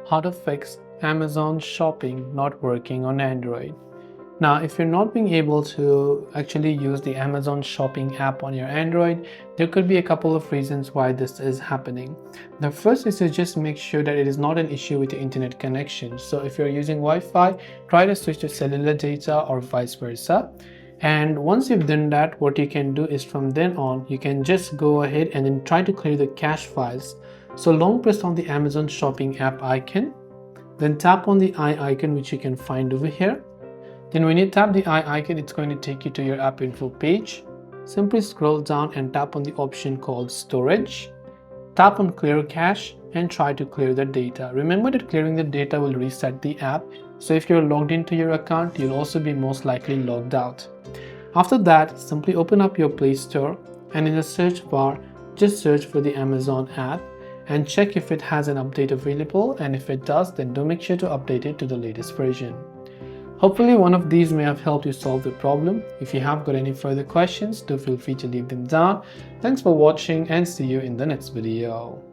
How to fix Amazon shopping not working on Android. Now, if you're not being able to actually use the Amazon shopping app on your Android, there could be a couple of reasons why this is happening. The first is to just make sure that it is not an issue with your internet connection. So if you're using Wi-Fi, try to switch to cellular data or vice versa. And once you've done that, what you can do is from then on, you can just go ahead and then try to clear the cache files. So long press on the Amazon shopping app icon, then tap on the eye icon which you can find over here. Then when you tap the eye icon, it's going to take you to your app info page. Simply scroll down and tap on the option called storage. Tap on clear cache and try to clear the data. Remember that clearing the data will reset the app. So if you're logged into your account, you'll also be most likely logged out. After that, simply open up your Play Store and in the search bar, just search for the Amazon app and check if it has an update available, and if it does, then do make sure to update it to the latest version. Hopefully one of these may have helped you solve the problem. If you have got any further questions, do feel free to leave them down. Thanks for watching and see you in the next video.